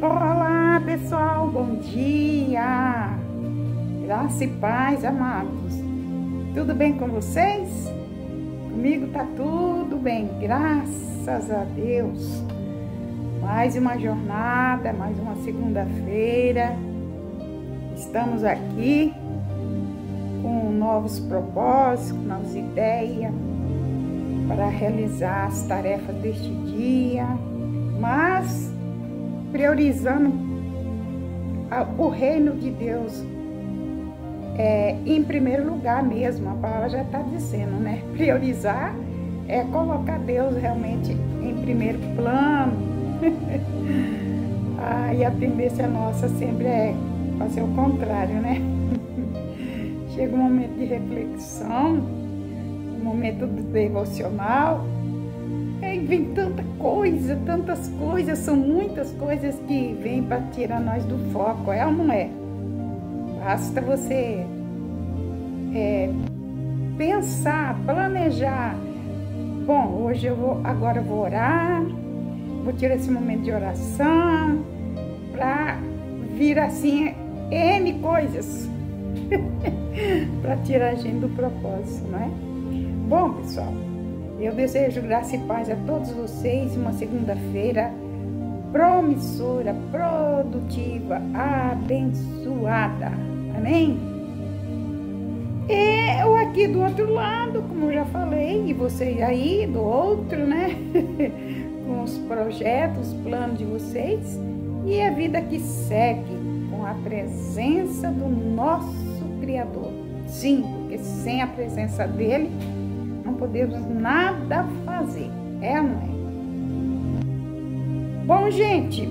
Olá, pessoal, bom dia! Graça e paz, amados. Tudo bem com vocês? Comigo tá tudo bem, graças a Deus. Mais uma jornada, mais uma segunda-feira. Estamos aqui com novos propósitos, novas ideias para realizar as tarefas deste dia, mas priorizando o reino de Deus em primeiro lugar mesmo. A palavra já está dizendo, né? Priorizar é colocar Deus realmente em primeiro plano. E a tendência nossa sempre é fazer o contrário, né? Chega um momento de reflexão, um momento devocional, aí vem tanta coisa, tantas coisas, são muitas coisas que vêm para tirar nós do foco, é ou não é? Basta você pensar, planejar. Bom, hoje agora eu vou orar, vou tirar esse momento de oração para vir assim N coisas para tirar a gente do propósito, não é? Bom, pessoal, eu desejo graça e paz a todos vocês, uma segunda-feira promissora, produtiva, abençoada, amém? Eu aqui do outro lado, como eu já falei, e vocês aí do outro, né? Com os projetos, os planos de vocês, e a vida que segue com a presença do nosso Criador. Sim, porque sem a presença dele, não podemos nada fazer, é ou não é? Bom, gente,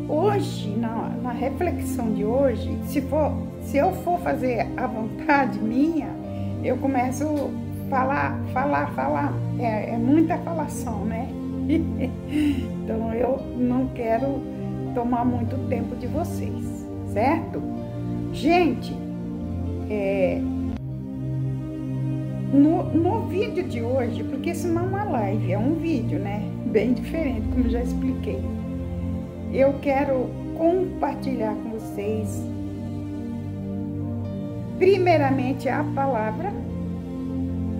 hoje, na reflexão de hoje, se eu for fazer a vontade minha, eu começo a falar, é muita falação, né? Então, eu não quero tomar muito tempo de vocês, certo? Gente, no vídeo de hoje, porque isso não é uma live, é um vídeo, né? Bem diferente, como já expliquei. Eu quero compartilhar com vocês, primeiramente, a palavra,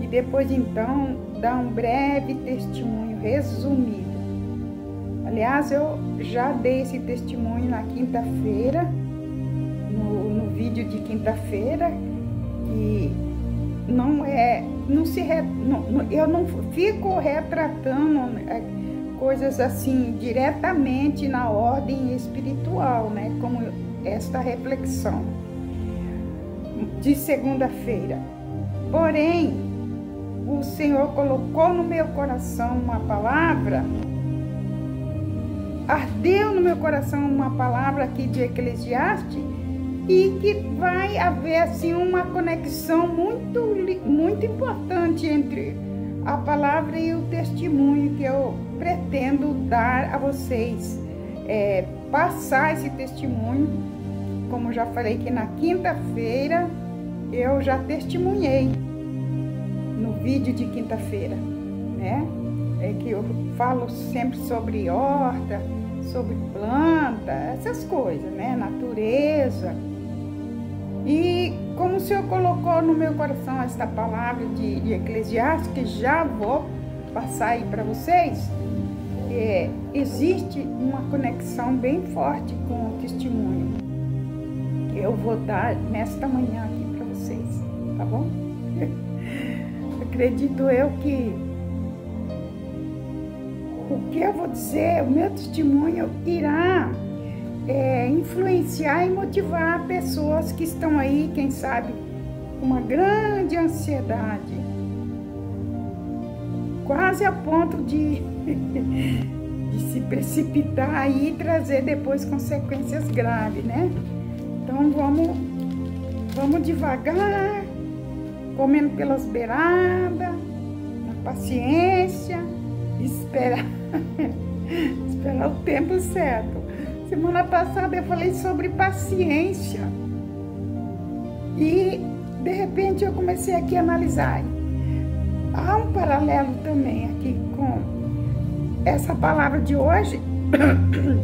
e depois, então, dar um breve testemunho resumido. Aliás, eu já dei esse testemunho na quinta-feira, no vídeo de quinta-feira, e eu não fico retratando coisas assim diretamente na ordem espiritual, né? Como esta reflexão de segunda-feira. Porém, o Senhor colocou no meu coração uma palavra, ardeu no meu coração uma palavra aqui de Eclesiastes, e que vai haver assim uma conexão muito importante entre a palavra e o testemunho que eu pretendo dar a vocês. Passar esse testemunho, como já falei que na quinta-feira eu já testemunhei no vídeo de quinta-feira, né? Que eu falo sempre sobre horta, sobre planta, essas coisas, né? Natureza. E como o Senhor colocou no meu coração esta palavra de Eclesiastes, que já vou passar aí para vocês, existe uma conexão bem forte com o testemunho que eu vou dar nesta manhã aqui para vocês, tá bom? Acredito eu que o que eu vou dizer, o meu testemunho irá influenciar e motivar pessoas que estão aí, quem sabe, com uma grande ansiedade, quase a ponto de se precipitar aí e trazer depois consequências graves, né? Então vamos devagar, comendo pelas beiradas, na paciência, esperar o tempo certo. Semana passada eu falei sobre paciência e de repente eu comecei aqui a analisar. Há um paralelo também aqui com essa palavra de hoje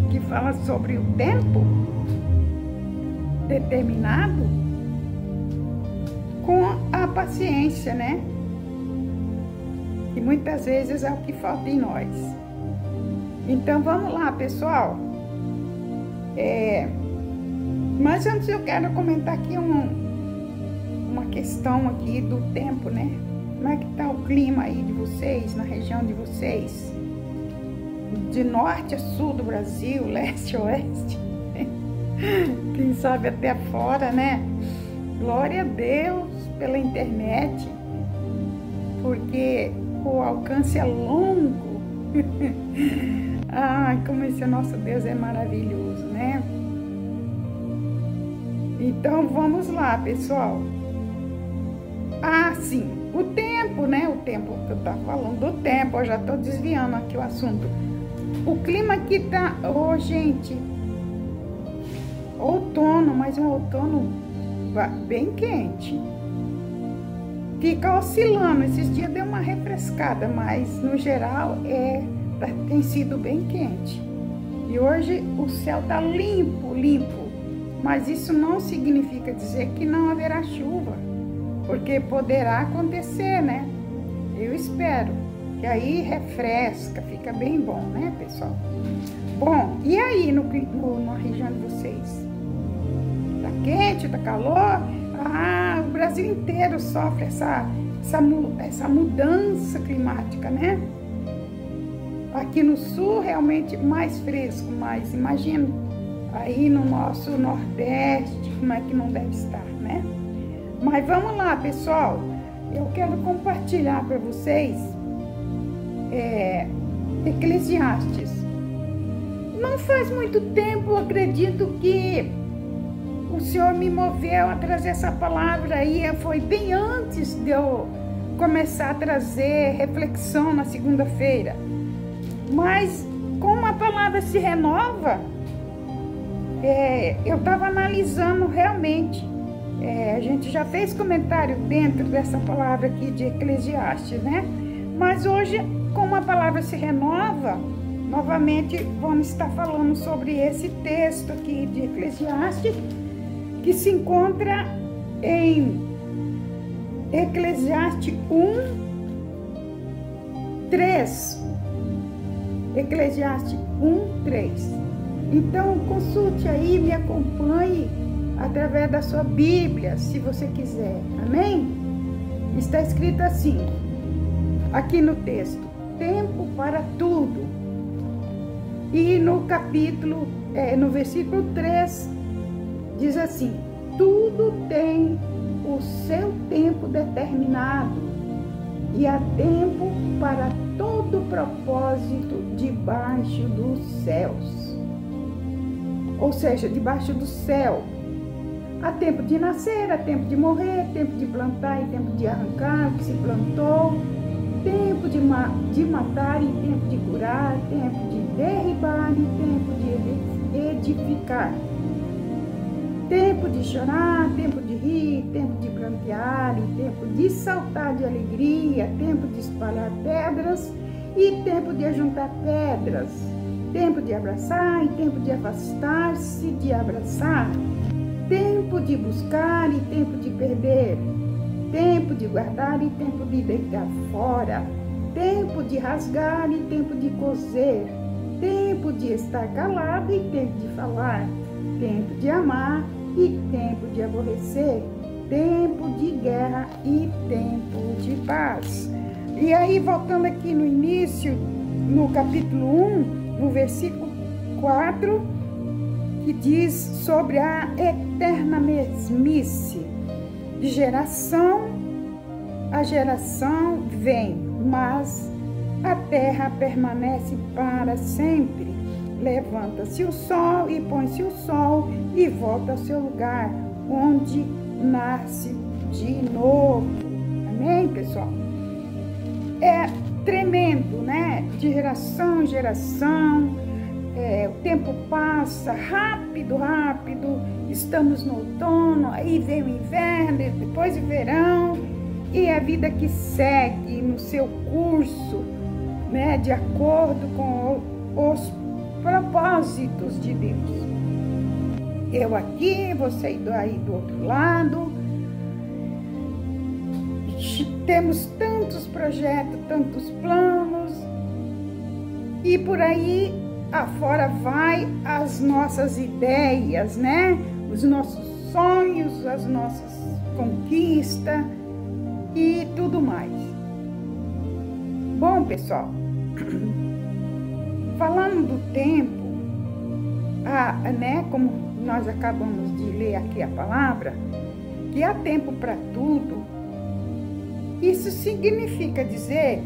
que fala sobre o tempo determinado, com a paciência, né? Que muitas vezes é o que falta em nós. Então vamos lá, pessoal. Mas antes eu quero comentar aqui uma questão aqui do tempo, né? Como é que tá o clima aí de vocês, na região de vocês? De norte a sul do Brasil, leste a oeste. Quem sabe até fora, né? Glória a Deus pela internet, porque o alcance é longo. Ai, como esse nosso Deus é maravilhoso, né? Então vamos lá, pessoal. Sim, o tempo, né? O tempo que eu tava falando do tempo, eu já tô desviando aqui o assunto. O clima aqui tá, gente, outono, mas um outono bem quente. Fica oscilando, esses dias deu uma refrescada, mas no geral tem sido bem quente. E hoje o céu tá limpo, mas isso não significa dizer que não haverá chuva, porque poderá acontecer, né? Eu espero que aí refresca, fica bem bom, né, pessoal? Bom, e aí na região de vocês? Tá quente, tá calor? O Brasil inteiro sofre essa mudança climática, né? Aqui no sul realmente mais fresco, mas imagina aí no nosso nordeste como é que não deve estar, né? Mas vamos lá, pessoal, eu quero compartilhar para vocês Eclesiastes. Não faz muito tempo, eu acredito que o Senhor me moveu a trazer essa palavra aí, foi bem antes de eu começar a trazer reflexão na segunda-feira. Mas como a palavra se renova, eu estava analisando realmente. A gente já fez comentário dentro dessa palavra aqui de Eclesiastes, né? Mas hoje, como a palavra se renova, novamente vamos estar falando sobre esse texto aqui de Eclesiastes, que se encontra em Eclesiastes 1:3. Eclesiastes 1:3. Então, consulte aí, me acompanhe através da sua Bíblia, se você quiser. Amém? Está escrito assim, aqui no texto: tempo para tudo. E no capítulo, no versículo 3, diz assim: tudo tem o seu tempo determinado, e há tempo para todo propósito debaixo dos céus. Ou seja, debaixo do céu. Há tempo de nascer, há tempo de morrer, tempo de plantar e tempo de arrancar o que se plantou, tempo de matar e tempo de curar, tempo de derribar e tempo de edificar, tempo de chorar, tempo de rir, tempo de prantear e tempo de saltar de alegria, tempo de espalhar pedras e tempo de ajuntar pedras, tempo de abraçar e tempo de afastar-se de abraçar, tempo de buscar e tempo de perder, tempo de guardar e tempo de deitar fora, tempo de rasgar e tempo de coser, tempo de estar calado e tempo de falar, tempo de amar e tempo de aborrecer, tempo de guerra e tempo de paz. E aí, voltando aqui no início, no capítulo 1, no versículo 4, que diz sobre a eterna mesmice. De geração a geração vem, mas a terra permanece para sempre. Levanta-se o sol e põe-se o sol e volta ao seu lugar, onde nasce de novo. Amém, pessoal? É tremendo, né? De geração em geração, o tempo passa rápido, estamos no outono, aí vem o inverno, depois o verão, e a vida que segue no seu curso, né? De acordo com os propósitos de Deus. Eu aqui, você aí do outro lado. Temos tantos projetos, tantos planos. E por aí afora vai as nossas ideias, né? Os nossos sonhos, as nossas conquistas e tudo mais. Bom, pessoal, falando do tempo, né, como nós acabamos de ler aqui a palavra, que há tempo para tudo, isso significa dizer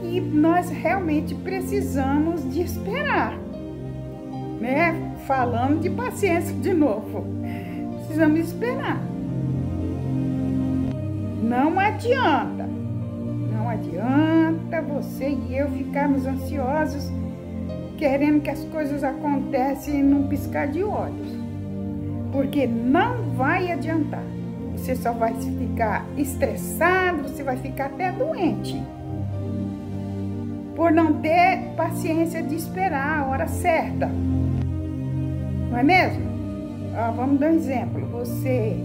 que nós realmente precisamos de esperar, né? Falando de paciência de novo, precisamos esperar. Não adianta você e eu ficarmos ansiosos, querendo que as coisas acontecem num piscar de olhos, porque não vai adiantar. Você só vai ficar estressado, você vai ficar até doente, por não ter paciência de esperar a hora certa. Não é mesmo? Vamos dar um exemplo. Você,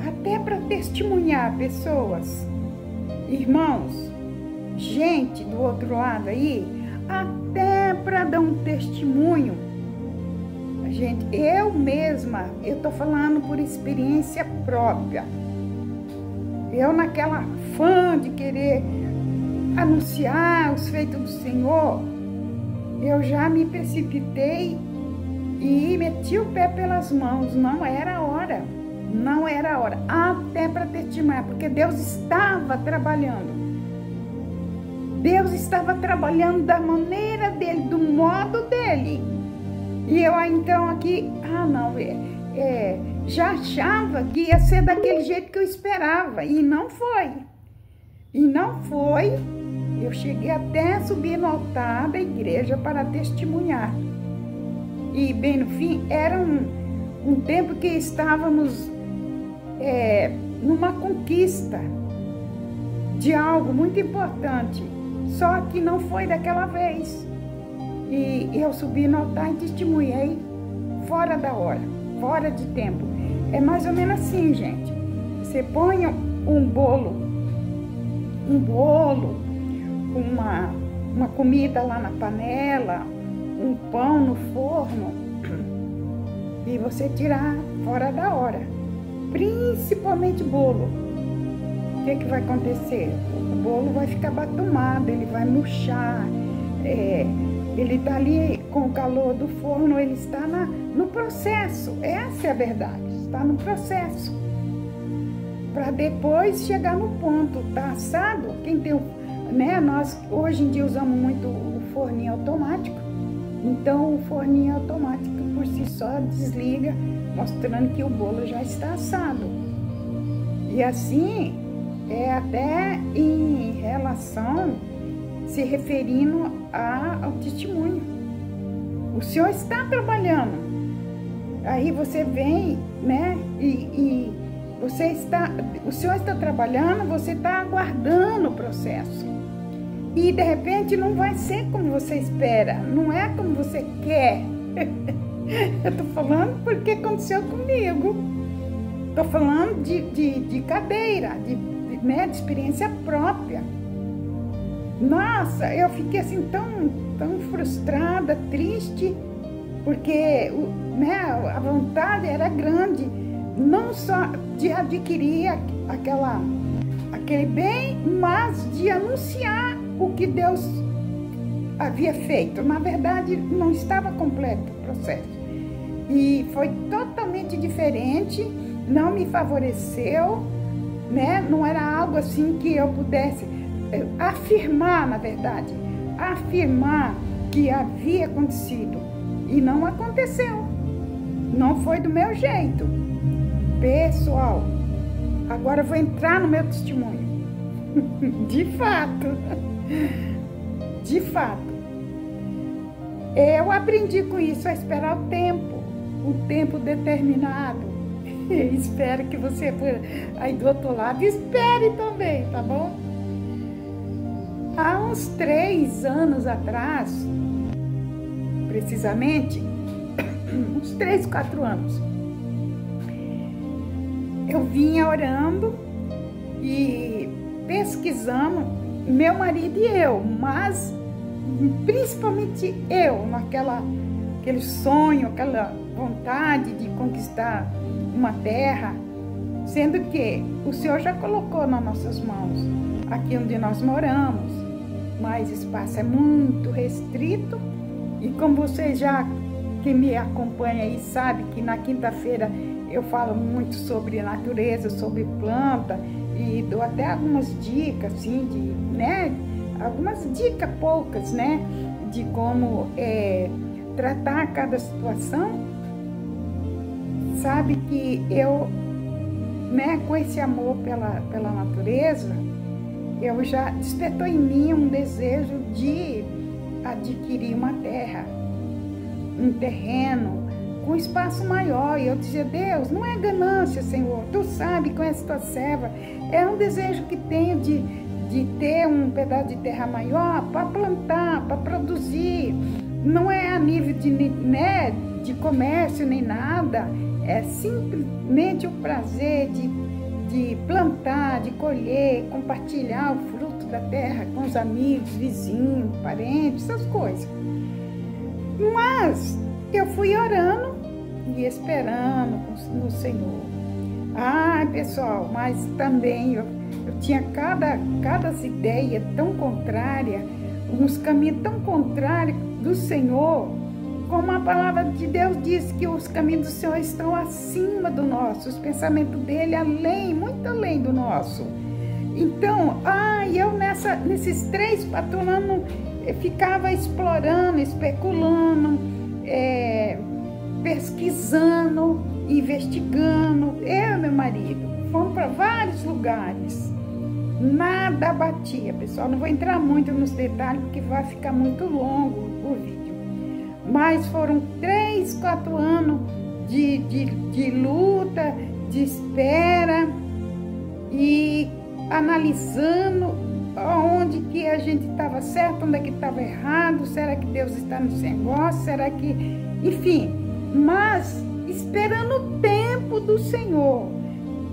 até para testemunhar pessoas, irmãos, gente do outro lado aí, até para dar um testemunho, gente, eu mesma, eu tô falando por experiência própria. Eu naquela fã de querer anunciar os feitos do Senhor, eu já me precipitei e meti o pé pelas mãos. Não era hora, até para testemunhar, porque Deus estava trabalhando. Deus estava trabalhando da maneira dele, do modo dele. E eu então aqui, já achava que ia ser daquele jeito que eu esperava. E não foi. Eu cheguei até a subir no altar da igreja para testemunhar. E bem no fim, era um tempo que estávamos numa conquista de algo muito importante. Só que não foi daquela vez. E eu subi no altar e testemunhei fora da hora, fora de tempo. É mais ou menos assim, gente. Você põe um bolo, uma comida lá na panela, um pão no forno, e você tirar fora da hora, principalmente bolo. O que vai acontecer? O bolo vai ficar batumado, ele vai murchar, ele está ali com o calor do forno, ele está no processo. Essa é a verdade, está no processo. Para depois chegar no ponto, tá assado. Quem tem, nós hoje em dia usamos muito o forninho automático. Então o forninho automático por si só desliga, mostrando que o bolo já está assado. E assim é até em relação, se referindo ao testemunho. O Senhor está trabalhando. Aí você vem, né? E o Senhor está trabalhando, você está aguardando o processo. E de repente não vai ser como você espera, não é como você quer. Eu tô falando porque aconteceu comigo. Tô falando de cadeira, de experiência própria. Nossa, eu fiquei assim tão frustrada, triste, porque a vontade era grande, não só de adquirir aquele bem, mas de anunciar o que Deus havia feito. Na verdade, não estava completo o processo. E foi totalmente diferente, não me favoreceu, né? Não era algo assim que eu pudesse afirmar, na verdade, afirmar que havia acontecido. E não aconteceu. Não foi do meu jeito. Pessoal, agora eu vou entrar no meu testemunho. De fato. De fato. Eu aprendi com isso a esperar o tempo determinado. Espero que você aí do outro lado espere também, tá bom? Há uns 3 anos atrás, precisamente, uns 3, 4 anos. Eu vinha orando e pesquisando, meu marido e eu, mas principalmente eu, aquele sonho, aquela vontade de conquistar uma terra, sendo que o Senhor já colocou nas nossas mãos, aqui onde nós moramos, mas o espaço é muito restrito, e como vocês já, que me acompanha aí, sabe que na quinta-feira eu falo muito sobre natureza, sobre planta, e dou até algumas dicas, assim, algumas dicas poucas, né, de como tratar cada situação. Sabe que eu, né, com esse amor pela natureza, eu já despertou em mim um desejo de adquirir uma terra, um terreno com espaço maior. E eu dizia: Deus, não é ganância, Senhor, tu sabe, conhece tua serva, é um desejo que tenho de ter um pedaço de terra maior para plantar, para produzir. Não é a nível de comércio nem nada, é simplesmente o prazer de plantar, de colher, compartilhar o fruto da terra com os amigos, vizinhos, parentes, essas coisas. Mas eu fui orando e esperando no Senhor. Ah, pessoal, mas também eu tinha cada ideia tão contrária, uns caminhos tão contrários do Senhor, como a palavra de Deus diz que os caminhos do Senhor estão acima do nosso, os pensamentos dele além, muito além do nosso. Então, eu nesses 3, 4 anos ficava explorando, especulando, pesquisando, investigando. Eu e meu marido fomos para vários lugares, nada batia, pessoal. Não vou entrar muito nos detalhes porque vai ficar muito longo o vídeo. Mas foram 3, 4 anos de luta, de espera e analisando onde que a gente estava certo, onde é que estava errado, será que Deus está no negócio, será que... Enfim, mas esperando o tempo do Senhor.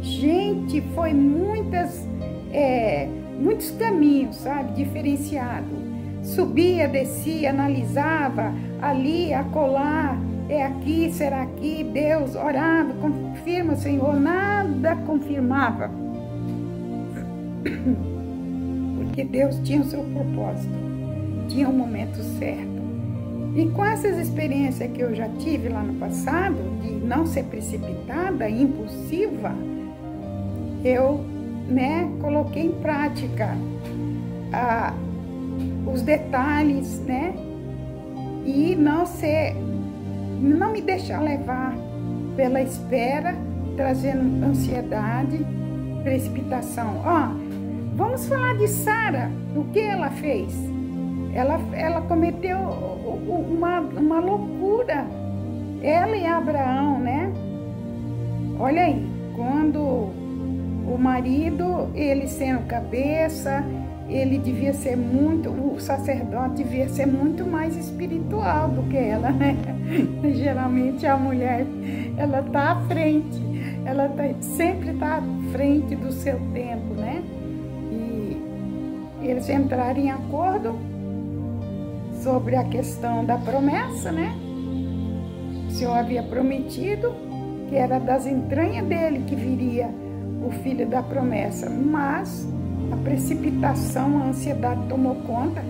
Gente, foi muitos caminhos, sabe, diferenciados. Subia, descia, analisava, ali, acolá, é aqui, será aqui, Deus, orava, confirma, Senhor, nada confirmava. Porque Deus tinha o seu propósito, tinha o momento certo. E com essas experiências que eu já tive lá no passado, de não ser precipitada, impulsiva, eu, coloquei em prática os detalhes, e não me deixar levar pela espera, trazendo ansiedade, precipitação. Vamos falar de Sara, o que ela fez? Ela cometeu uma loucura, ela e Abraão, Olha aí, quando o marido, ele sendo cabeça, ele devia ser o sacerdote devia ser muito mais espiritual do que ela, Geralmente a mulher, ela tá à frente, sempre tá à frente do seu tempo, E eles entraram em acordo sobre a questão da promessa, O Senhor havia prometido que era das entranhas dele que viria o filho da promessa, mas a precipitação, a ansiedade tomou conta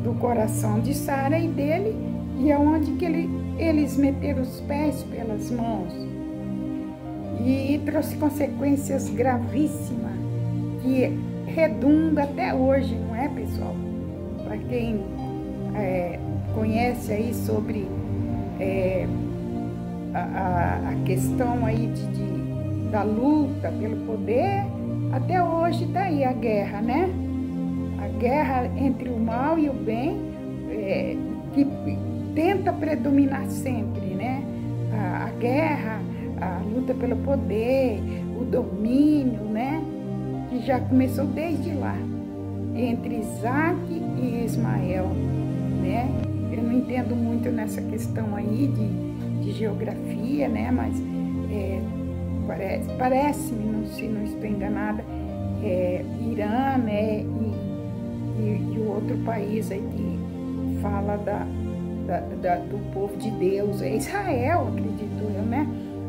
do coração de Sara e dele, e é onde que eles meteram os pés pelas mãos. E trouxe consequências gravíssimas, que redunda até hoje, não é, pessoal? Para quem conhece aí sobre a questão aí da luta pelo poder, até hoje está aí a guerra, A guerra entre o mal e o bem, que tenta predominar sempre, A guerra, a luta pelo poder, o domínio, Que já começou desde lá, entre Isaac e Ismael, Eu não entendo muito nessa questão aí de de geografia, né? Mas parece-me, se não estou enganada, Irã, né? E o outro país aí que fala do povo de Deus, é Israel, acredito eu, né?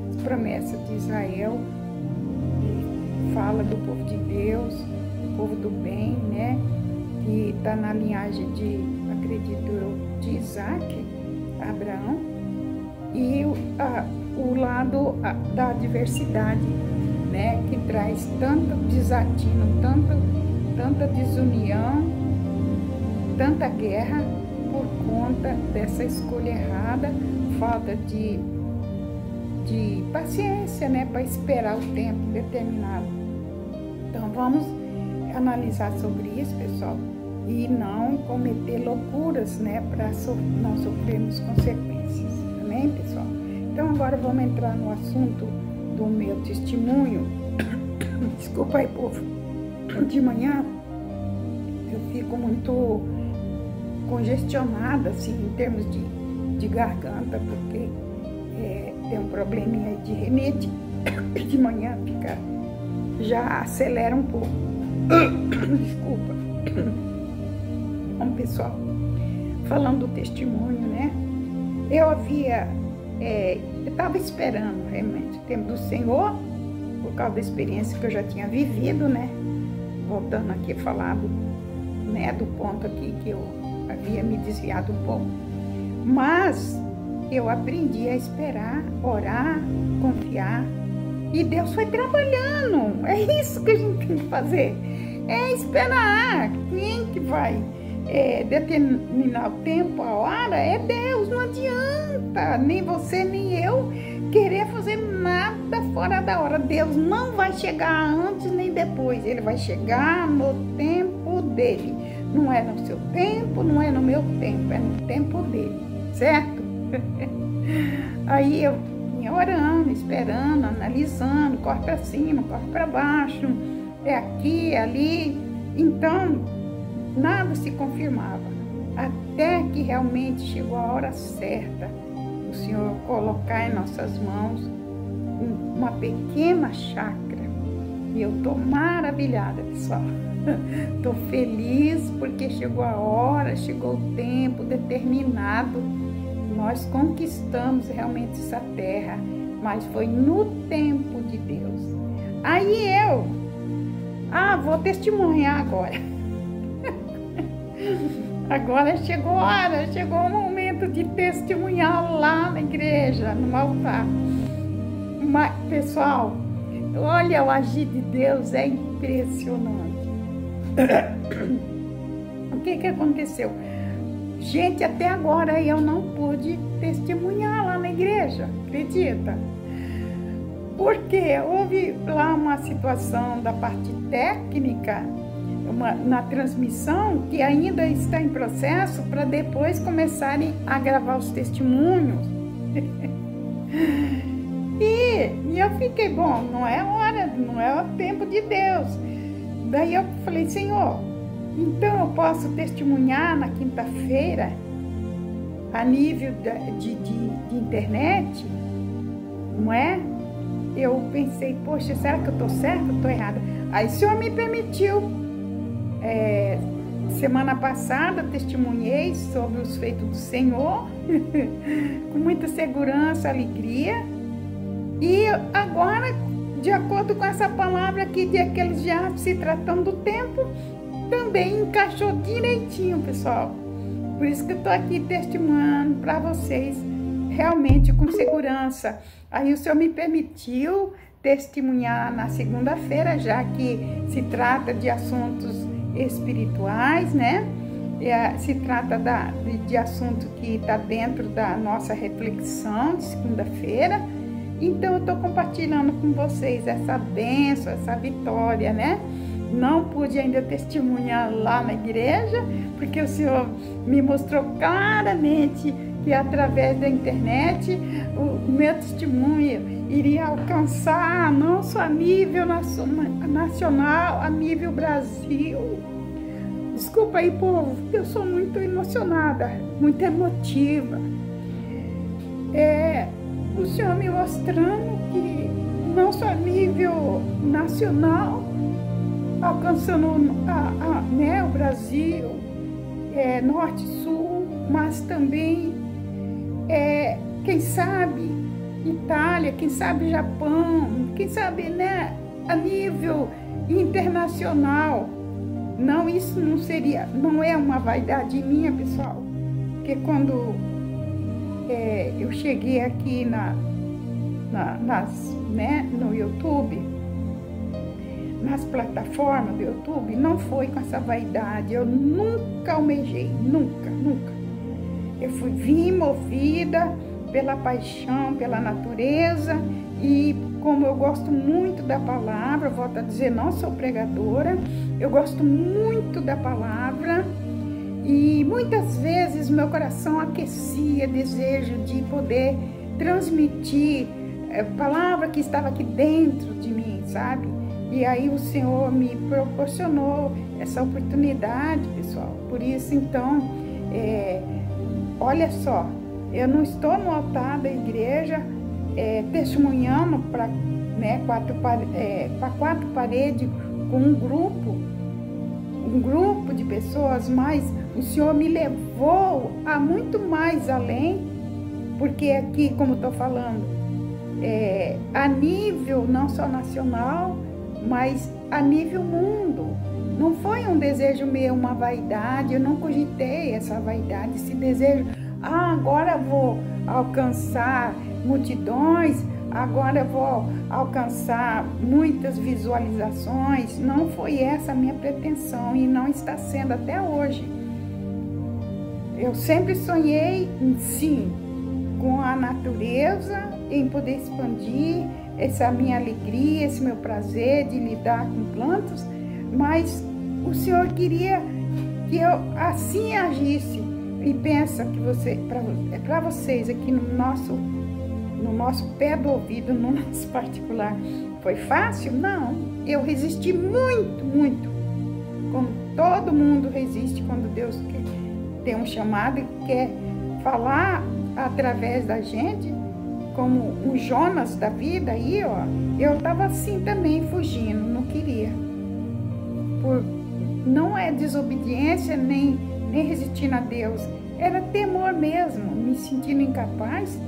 As promessas de Israel, fala do povo de Deus, do povo do bem, né? Que está na linhagem de, acredito eu, de Isaac, Abraão, e o lado da diversidade, né? Que traz tanto desatino, tanta desunião, tanta guerra por conta dessa escolha errada, falta de paciência, né, para esperar o tempo determinado. Então vamos analisar sobre isso, pessoal, e não cometer loucuras, né, para não sofrermos consequências. Amém, pessoal? Então agora vamos entrar no assunto do meu testemunho. Desculpa aí, povo. De manhã eu fico muito congestionada, assim, em termos de garganta, porque tem um probleminha de rinite. De manhã já acelera um pouco. Desculpa. Bom, pessoal, falando do testemunho, né? Eu estava esperando realmente o tempo do Senhor, por causa da experiência que eu já tinha vivido, né? Voltando aqui a falar do ponto aqui que eu havia me desviado um pouco. Mas eu aprendi a esperar, orar, confiar. E Deus foi trabalhando. É isso que a gente tem que fazer. É esperar. Quem que vai determinar o tempo, a hora? É Deus. Não adianta nem você nem eu querer fazer nada fora da hora. Deus não vai chegar antes nem depois. Ele vai chegar no tempo dele. Não é no seu tempo, não é no meu tempo. É no tempo dele. Certo? Aí eu vinha orando, esperando, analisando, corre para cima, corre para baixo, é aqui, é ali. Então, nada se confirmava. Até que realmente chegou a hora certa, o Senhor colocar em nossas mãos uma pequena chácara. E eu estou maravilhada, pessoal. Estou feliz porque chegou a hora, chegou o tempo determinado. Nós conquistamos realmente essa terra, mas foi no tempo de Deus. Aí vou testemunhar agora. Agora chegou a hora, chegou o momento de testemunhar lá na igreja, no altar. Mas, pessoal, olha, o agir de Deus é impressionante. O que aconteceu? Gente, até agora eu não pude testemunhar lá na igreja, acredita? Porque houve lá uma situação da parte técnica, na transmissão, que ainda está em processo para depois começarem a gravar os testemunhos. E eu fiquei, bom, não é hora, não é o tempo de Deus. Daí eu falei, Senhor, então eu posso testemunhar na quinta-feira a nível de internet, não é? Eu pensei, poxa, será que eu estou certa ou estou errada? Aí o Senhor me permitiu. Semana passada testemunhei sobre os feitos do Senhor, com muita segurança, alegria. E agora, de acordo com essa palavra aqui de aqueles já se tratando do tempo, também encaixou direitinho, pessoal. Por isso que eu estou aqui testemunhando para vocês, realmente com segurança. Aí o Senhor me permitiu testemunhar na segunda-feira, já que se trata de assuntos espirituais, né? Se trata de assunto que está dentro da nossa reflexão de segunda-feira. Então eu estou compartilhando com vocês essa bênção, essa vitória, né? Não pude ainda testemunhar lá na igreja, porque o Senhor me mostrou claramente que através da internet o meu testemunho iria alcançar não só a nível nacional, a nível Brasil. Desculpa aí, povo, eu sou muito emocionada, muito emotiva. o Senhor me mostrando que não só a nível nacional, alcançando né, o Brasil, norte e sul, mas também, quem sabe, Itália, quem sabe Japão, quem sabe, né, a nível internacional. Não, isso não é uma vaidade minha, pessoal, porque quando eu cheguei aqui no YouTube, nas plataformas do YouTube, não foi com essa vaidade. Eu nunca almejei, nunca. Eu vim movida pela paixão, pela natureza, e como eu gosto muito da palavra, volto a dizer, não sou pregadora, eu gosto muito da palavra, e muitas vezes meu coração aquecia, desejo de poder transmitir a palavra que estava aqui dentro de mim, sabe? E aí o Senhor me proporcionou essa oportunidade, pessoal. Por isso, então, olha só, eu não estou no altar da igreja testemunhando para quatro paredes com um grupo de pessoas, mas o Senhor me levou a muito mais além, porque aqui, como estou falando, a nível não só nacional, mas a nível mundo. Não foi um desejo meu, uma vaidade, eu não cogitei essa vaidade, esse desejo, agora vou alcançar multidões, agora vou alcançar muitas visualizações. Não foi essa a minha pretensão e não está sendo até hoje. Eu sempre sonhei, sim, com a natureza, em poder expandir essa minha alegria, esse meu prazer de lidar com plantas, mas o Senhor queria que eu assim agisse. E pensa que para vocês aqui no nosso pé do ouvido, no nosso particular, foi fácil? Não. Eu resisti muito, como todo mundo resiste quando Deus tem um chamado e quer falar através da gente, como o Jonas da vida aí, ó. Eu estava assim também, fugindo, não queria. Não é desobediência, nem resistindo a Deus, era temor mesmo, me sentindo incapaz.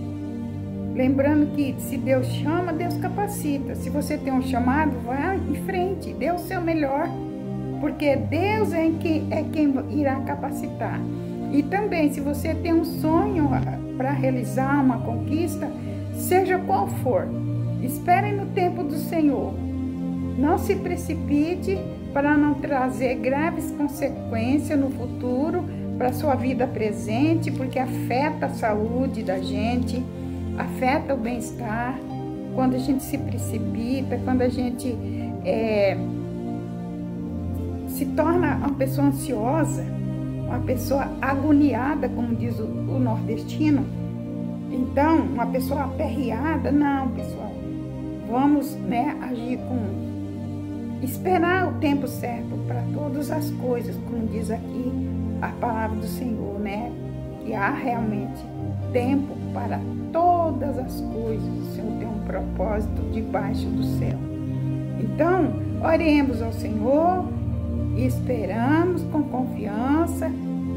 Lembrando que se Deus chama, Deus capacita. Se você tem um chamado, vá em frente, dê o seu melhor, porque Deus é quem irá capacitar. E também, se você tem um sonho para realizar uma conquista, seja qual for, espere no tempo do Senhor. Não se precipite para não trazer graves consequências no futuro para a sua vida presente, porque afeta a saúde da gente, afeta o bem-estar. Quando a gente se precipita, quando a gente se torna uma pessoa ansiosa, uma pessoa agoniada, como diz o nordestino, então, uma pessoa aperreada. Não, pessoal, vamos, agir esperar o tempo certo para todas as coisas, como diz aqui a palavra do Senhor, que há realmente tempo para todas as coisas. O Senhor tem um propósito debaixo do céu. Então, oremos ao Senhor e esperamos com confiança,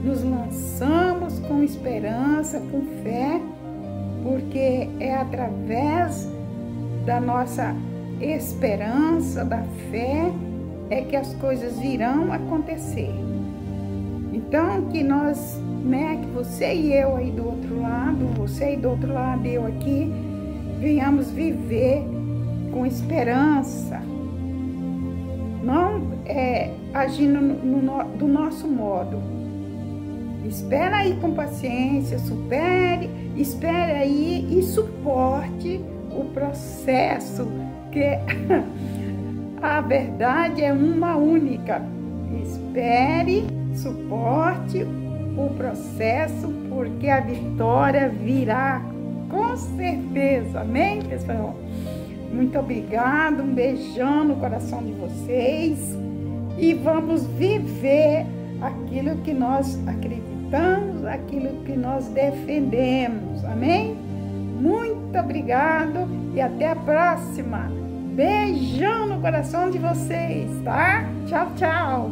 nos lançamos com esperança, com fé, porque é através da nossa esperança, da fé, é que as coisas irão acontecer. Então, que nós, que você e eu aí do outro lado, você aí do outro lado, eu aqui, venhamos viver com esperança, não agindo do nosso modo. Espera aí com paciência, espere aí e suporte o processo, que a verdade é uma única. Espere, suporte o processo, porque a vitória virá com certeza. Amém, pessoal? Muito obrigada, um beijão no coração de vocês e vamos viver aquilo que nós acreditamos, aquilo que nós defendemos. Amém? Muito obrigado e até a próxima. Beijão no coração de vocês, tá? Tchau, tchau.